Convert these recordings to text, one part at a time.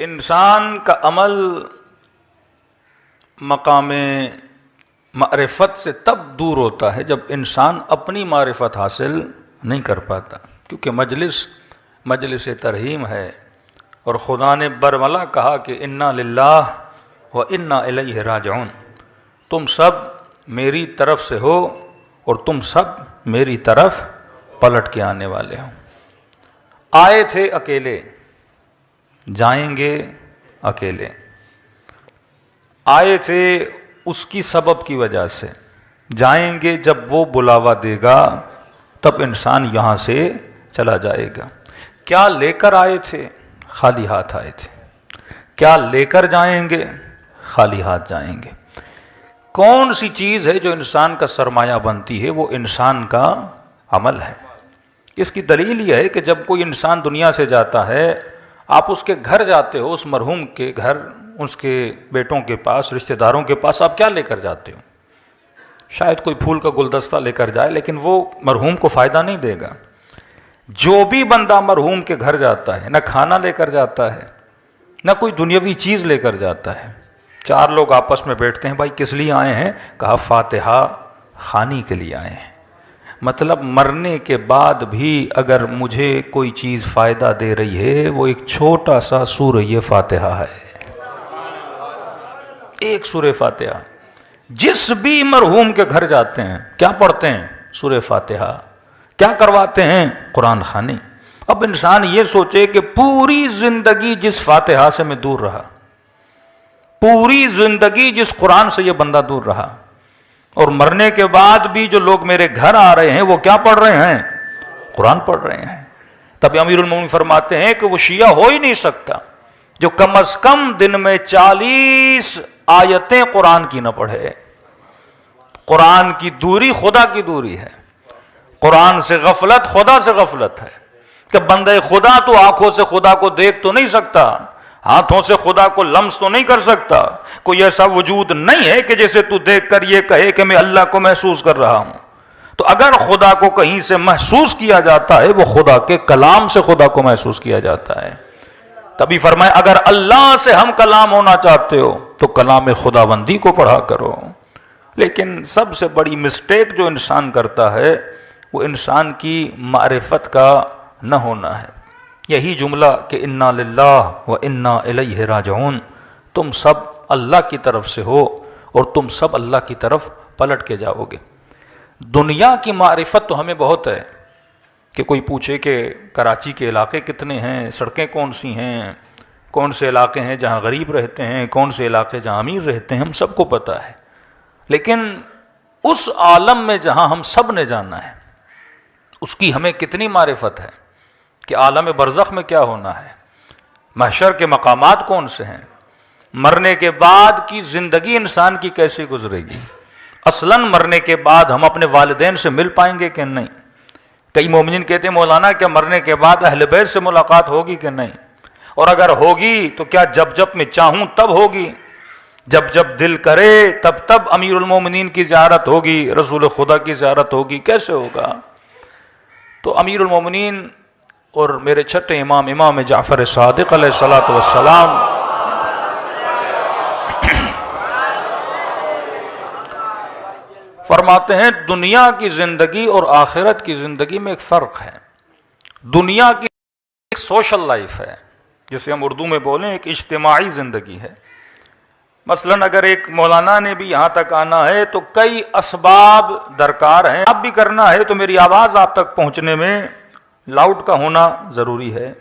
انسان کا عمل مقام معرفت سے تب دور ہوتا ہے جب انسان اپنی معرفت حاصل نہیں کر پاتا، کیونکہ مجلس ترحیم ہے، اور خدا نے برملا کہا کہ انا للہ و انا الیہ راجعون، تم سب میری طرف سے ہو اور تم سب میری طرف پلٹ کے آنے والے ہو۔ آئے تھے اکیلے، جائیں گے اکیلے، آئے تھے اس کی سبب کی وجہ سے، جائیں گے جب وہ بلاوا دے گا تب انسان یہاں سے چلا جائے گا۔ کیا لے کر آئے تھے؟ خالی ہاتھ آئے تھے۔ کیا لے کر جائیں گے؟ خالی ہاتھ جائیں گے۔ کون سی چیز ہے جو انسان کا سرمایہ بنتی ہے؟ وہ انسان کا عمل ہے۔ اس کی دلیل یہ ہے کہ جب کوئی انسان دنیا سے جاتا ہے، آپ اس کے گھر جاتے ہو، اس مرحوم کے گھر، اس کے بیٹوں کے پاس، رشتہ داروں کے پاس، آپ کیا لے کر جاتے ہو؟ شاید کوئی پھول کا گلدستہ لے کر جائے، لیکن وہ مرحوم کو فائدہ نہیں دے گا۔ جو بھی بندہ مرحوم کے گھر جاتا ہے، نہ کھانا لے کر جاتا ہے، نہ کوئی دنیاوی چیز لے کر جاتا ہے۔ چار لوگ آپس میں بیٹھتے ہیں، بھائی کس لیے آئے ہیں؟ کہا فاتحہ خوانی کے لیے آئے ہیں۔ مطلب مرنے کے بعد بھی اگر مجھے کوئی چیز فائدہ دے رہی ہے، وہ ایک چھوٹا سا سورہ فاتحہ ہے، ایک سورہ فاتحہ۔ جس بھی مرحوم کے گھر جاتے ہیں کیا پڑھتے ہیں؟ سورہ فاتحہ۔ کیا کرواتے ہیں؟ قرآن خوانی۔ اب انسان یہ سوچے کہ پوری زندگی جس فاتحہ سے میں دور رہا، پوری زندگی جس قرآن سے یہ بندہ دور رہا، اور مرنے کے بعد بھی جو لوگ میرے گھر آ رہے ہیں وہ کیا پڑھ رہے ہیں؟ قرآن پڑھ رہے ہیں۔ تب امیر المومنین فرماتے ہیں کہ وہ شیعہ ہو ہی نہیں سکتا جو کم از کم دن میں 40 آیتیں قرآن کی نہ پڑھے۔ قرآن کی دوری خدا کی دوری ہے، قرآن سے غفلت خدا سے غفلت ہے، کہ بندہ خدا تو آنکھوں سے خدا کو دیکھ تو نہیں سکتا، ہاتھوں سے خدا کو لمس تو نہیں کر سکتا، کوئی ایسا وجود نہیں ہے کہ جیسے تو دیکھ کر یہ کہے کہ میں اللہ کو محسوس کر رہا ہوں۔ تو اگر خدا کو کہیں سے محسوس کیا جاتا ہے، وہ خدا کے کلام سے خدا کو محسوس کیا جاتا ہے۔ تبھی فرمائے اگر اللہ سے ہم کلام ہونا چاہتے ہو تو کلام خداوندی کو پڑھا کرو۔ لیکن سب سے بڑی مسٹیک جو انسان کرتا ہے وہ انسان کی معرفت کا نہ ہونا ہے۔ یہی جملہ کہ انا للہ و انا الیہ راجعون، تم سب اللہ کی طرف سے ہو اور تم سب اللہ کی طرف پلٹ کے جاؤ گے۔ دنیا کی معرفت تو ہمیں بہت ہے، کہ کوئی پوچھے کہ کراچی کے علاقے کتنے ہیں، سڑکیں کون سی ہیں، کون سے علاقے ہیں جہاں غریب رہتے ہیں، کون سے علاقے جہاں امیر رہتے ہیں، ہم سب کو پتہ ہے۔ لیکن اس عالم میں جہاں ہم سب نے جانا ہے، اس کی ہمیں کتنی معرفت ہے کہ عالم برزخ میں کیا ہونا ہے، محشر کے مقامات کون سے ہیں، مرنے کے بعد کی زندگی انسان کی کیسے گزرے گی، اصلاً مرنے کے بعد ہم اپنے والدین سے مل پائیں گے کہ نہیں۔ کئی مومنین کہتے ہیں مولانا کیا مرنے کے بعد اہل بیت سے ملاقات ہوگی کہ نہیں، اور اگر ہوگی تو کیا جب میں چاہوں تب ہوگی، جب دل کرے تب امیر المومنین کی زیارت ہوگی، رسول خدا کی زیارت ہوگی، کیسے ہوگا؟ تو امیر المومنین اور میرے چھٹے امام جعفر صادق علیہ الصلوۃ والسلام فرماتے ہیں دنیا کی زندگی اور آخرت کی زندگی میں ایک فرق ہے۔ دنیا کی ایک سوشل لائف ہے، جسے ہم اردو میں بولیں ایک اجتماعی زندگی ہے۔ مثلاً اگر ایک مولانا نے بھی یہاں تک آنا ہے تو کئی اسباب درکار ہیں، آپ بھی کرنا ہے تو میری آواز آپ تک پہنچنے میں لاؤڈ کا ہونا ضروری ہے،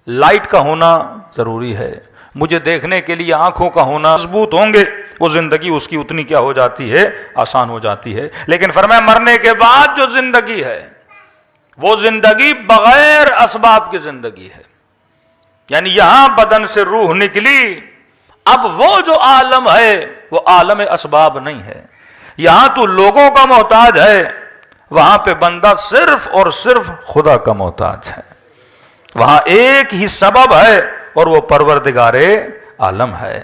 لائٹ کا ہونا ضروری ہے، مجھے دیکھنے کے لیے آنکھوں کا ہونا مضبوط ہوں گے، وہ زندگی اس کی اتنی کیا ہو جاتی ہے، آسان ہو جاتی ہے۔ لیکن فرمایا مرنے کے بعد جو زندگی ہے وہ زندگی بغیر اسباب کی زندگی ہے، یعنی یہاں بدن سے روح نکلی، اب وہ جو عالم ہے وہ عالم اسباب نہیں ہے۔ یہاں تو لوگوں کا محتاج ہے، وہاں پہ بندہ صرف اور صرف خدا کا محتاج ہے۔ وہاں ایک ہی سبب ہے اور وہ پروردگار عالم ہے،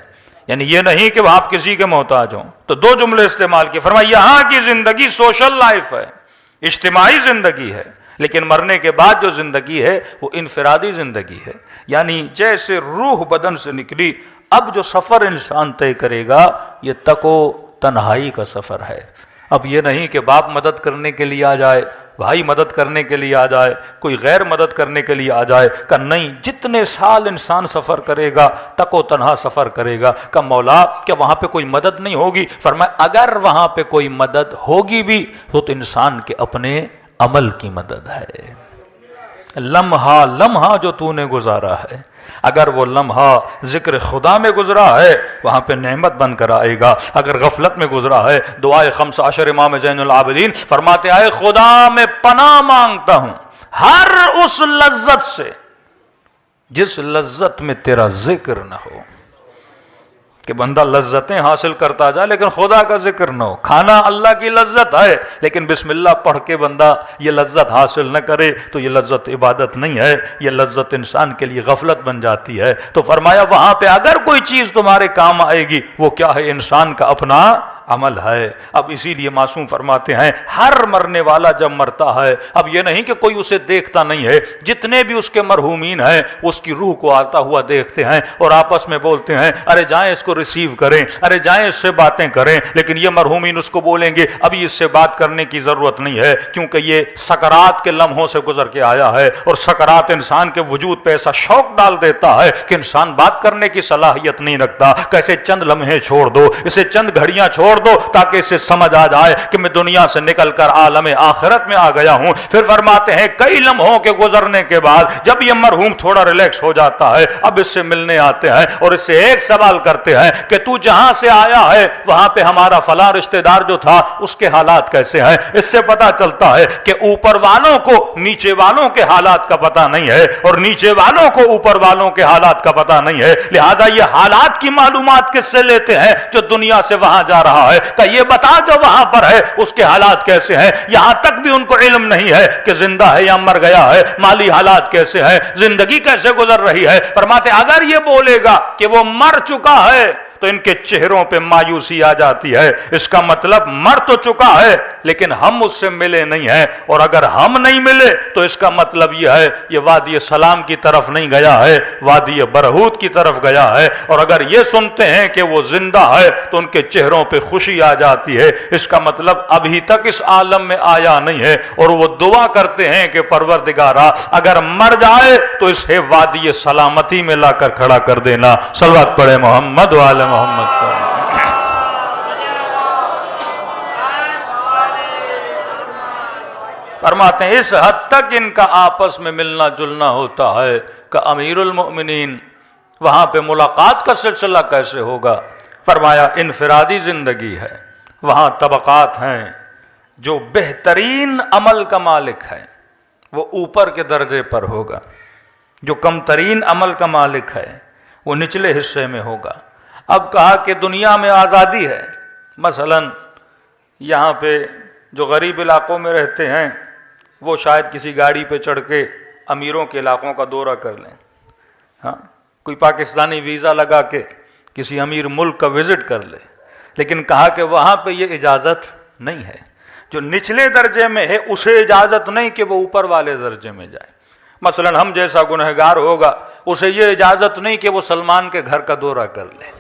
یعنی یہ نہیں کہ وہ آپ کسی کے محتاج ہوں۔ تو دو جملے استعمال کیے، فرمایا یہاں کی زندگی سوشل لائف ہے، اجتماعی زندگی ہے، لیکن مرنے کے بعد جو زندگی ہے وہ انفرادی زندگی ہے، یعنی جیسے روح بدن سے نکلی اب جو سفر انسان طے کرے گا یہ تک و تنہائی کا سفر ہے۔ اب یہ نہیں کہ باپ مدد کرنے کے لیے آ جائے، بھائی مدد کرنے کے لیے آ جائے، کوئی غیر مدد کرنے کے لیے آ جائے، کہ نہیں، جتنے سال انسان سفر کرے گا تک و تنہا سفر کرے گا۔ کہ مولا کیا وہاں پہ کوئی مدد نہیں ہوگی؟ فرمایا اگر وہاں پہ کوئی مدد ہوگی بھی تو انسان کے اپنے عمل کی مدد ہے۔ لمحہ لمحہ جو تو نے گزارا ہے، اگر وہ لمحہ ذکر خدا میں گزرا ہے وہاں پہ نعمت بن کر آئے گا، اگر غفلت میں گزرا ہے، دعائے 15 امام زین العابدین فرماتے آئے خدا میں پناہ مانگتا ہوں ہر اس لذت سے جس لذت میں تیرا ذکر نہ ہو، کہ بندہ لذتیں حاصل کرتا جائے لیکن خدا کا ذکر نہ ہو۔ کھانا اللہ کی لذت ہے لیکن بسم اللہ پڑھ کے بندہ یہ لذت حاصل نہ کرے تو یہ لذت عبادت نہیں ہے، یہ لذت انسان کے لیے غفلت بن جاتی ہے۔ تو فرمایا وہاں پہ اگر کوئی چیز تمہارے کام آئے گی وہ کیا ہے؟ انسان کا اپنا عمل ہے۔ اب اسی لیے معصوم فرماتے ہیں ہر مرنے والا جب مرتا ہے، اب یہ نہیں کہ کوئی اسے دیکھتا نہیں ہے، جتنے بھی اس کے مرحومین ہیں اس کی روح کو آتا ہوا دیکھتے ہیں اور آپس میں بولتے ہیں ارے جائیں اس کو ریسیو کریں، ارے جائیں اس سے باتیں کریں، لیکن یہ مرحومین اس کو بولیں گے ابھی اس سے بات کرنے کی ضرورت نہیں ہے، کیونکہ یہ سکرات کے لمحوں سے گزر کے آیا ہے، اور سکرات انسان کے وجود پہ ایسا شوق ڈال دیتا ہے کہ انسان بات کرنے کی صلاحیت نہیں رکھتا۔ کیسے چند لمحے چھوڑ دو، اسے چند گھڑیاں چھوڑ دو تاکہ اسے سمجھ آ جائے کہ میں دنیا سے نکل کر عالم آخرت میں آ گیا ہوں۔ پھر فرماتے ہیں کئی لمحوں کے گزرنے کے بعد جب یہ مرحوم تھوڑا ریلیکس ہو جاتا ہے اب اس سے ملنے آتے ہیں اور اس سے ایک سوال کرتے ہیں کہ تو جہاں سے آیا ہے وہاں پہ ہمارا فلاں رشتہ دار جو تھا اس کے حالات کیسے ہیں؟ اس سے پتا چلتا ہے کہ اوپر والوں کو نیچے والوں کے حالات کا پتا نہیں ہے اور نیچے والوں کو اوپر والوں کے حالات کا پتا نہیں ہے، لہذا یہ حالات کی معلومات کس سے لیتے ہیں؟ جو دنیا سے وہاں جا رہا ہے، کہ یہ بتا جو وہاں پر ہے اس کے حالات کیسے ہیں۔ یہاں تک بھی ان کو علم نہیں ہے کہ زندہ ہے یا مر گیا ہے، مالی حالات کیسے ہیں، زندگی کیسے گزر رہی ہے۔ فرماتے اگر یہ بولے گا کہ وہ مر چکا ہے تو ان کے چہروں پہ مایوسی آ جاتی ہے، اس کا مطلب مر تو چکا ہے لیکن ہم اس سے ملے نہیں ہیں، اور اگر ہم نہیں ملے تو اس کا مطلب یہ ہے یہ وادی سلام کی طرف نہیں گیا ہے، وادی برہوت کی طرف گیا ہے۔ اور اگر یہ سنتے ہیں کہ وہ زندہ ہے تو ان کے چہروں پہ خوشی آ جاتی ہے، اس کا مطلب ابھی تک اس عالم میں آیا نہیں ہے، اور وہ دعا کرتے ہیں کہ پروردگارا اگر مر جائے تو اسے وادی سلامتی میں لا کر کھڑا کر دینا۔ صلوات پڑھے محمد وعلی محمد پر۔ فرماتے ہیں اس حد تک ان کا آپس میں ملنا جلنا ہوتا ہے کہ امیر المؤمنین وہاں پہ ملاقات کا سلسلہ کیسے ہوگا؟ فرمایا انفرادی زندگی ہے، وہاں طبقات ہیں، جو بہترین عمل کا مالک ہے وہ اوپر کے درجے پر ہوگا، جو کم ترین عمل کا مالک ہے وہ نچلے حصے میں ہوگا۔ اب کہا کہ دنیا میں آزادی ہے، مثلا یہاں پہ جو غریب علاقوں میں رہتے ہیں وہ شاید کسی گاڑی پہ چڑھ کے امیروں کے علاقوں کا دورہ کر لیں، ہاں کوئی پاکستانی ویزا لگا کے کسی امیر ملک کا وزٹ کر لے، لیکن کہا کہ وہاں پہ یہ اجازت نہیں ہے۔ جو نچلے درجے میں ہے اسے اجازت نہیں کہ وہ اوپر والے درجے میں جائے۔ مثلا ہم جیسا گنہگار ہوگا اسے یہ اجازت نہیں کہ وہ سلمان کے گھر کا دورہ کر لے،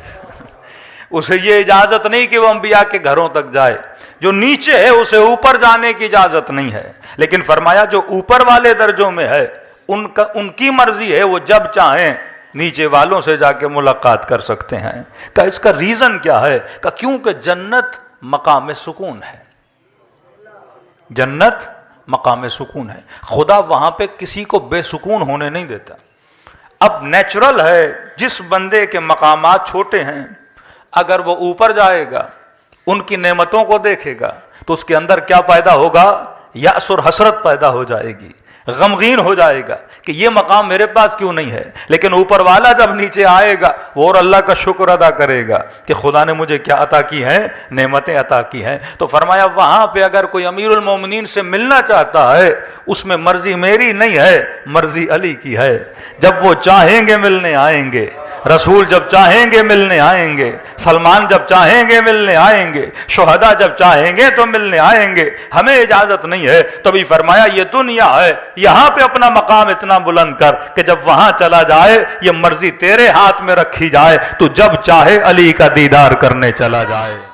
اسے یہ اجازت نہیں کہ وہ انبیاء کے گھروں تک جائے۔ جو نیچے ہے اسے اوپر جانے کی اجازت نہیں ہے، لیکن فرمایا جو اوپر والے درجوں میں ہے ان کی مرضی ہے، وہ جب چاہیں نیچے والوں سے جا کے ملاقات کر سکتے ہیں۔ کہ اس کا ریزن کیا ہے؟ کہ کیونکہ جنت مقام سکون ہے، جنت مقام سکون ہے، خدا وہاں پہ کسی کو بے سکون ہونے نہیں دیتا۔ اب نیچرل ہے جس بندے کے مقامات چھوٹے ہیں اگر وہ اوپر جائے گا ان کی نعمتوں کو دیکھے گا تو اس کے اندر کیا پیدا ہوگا؟ یأس اور حسرت پیدا ہو جائے گی، غمگین ہو جائے گا کہ یہ مقام میرے پاس کیوں نہیں ہے۔ لیکن اوپر والا جب نیچے آئے گا وہ اور اللہ کا شکر ادا کرے گا کہ خدا نے مجھے کیا عطا کی ہیں، نعمتیں عطا کی ہیں۔ تو فرمایا وہاں پہ اگر کوئی امیر المومنین سے ملنا چاہتا ہے اس میں مرضی میری نہیں ہے، مرضی علی کی ہے۔ جب وہ چاہیں گے ملنے آئیں گے، رسول جب چاہیں گے ملنے آئیں گے، سلمان جب چاہیں گے ملنے آئیں گے، شہداء جب چاہیں گے تو ملنے آئیں گے، ہمیں اجازت نہیں ہے۔ تبھی فرمایا یہ دنیا ہے، یہاں پہ اپنا مقام اتنا بلند کر کہ جب وہاں چلا جائے یہ مرضی تیرے ہاتھ میں رکھی جائے، تو جب چاہے علی کا دیدار کرنے چلا جائے۔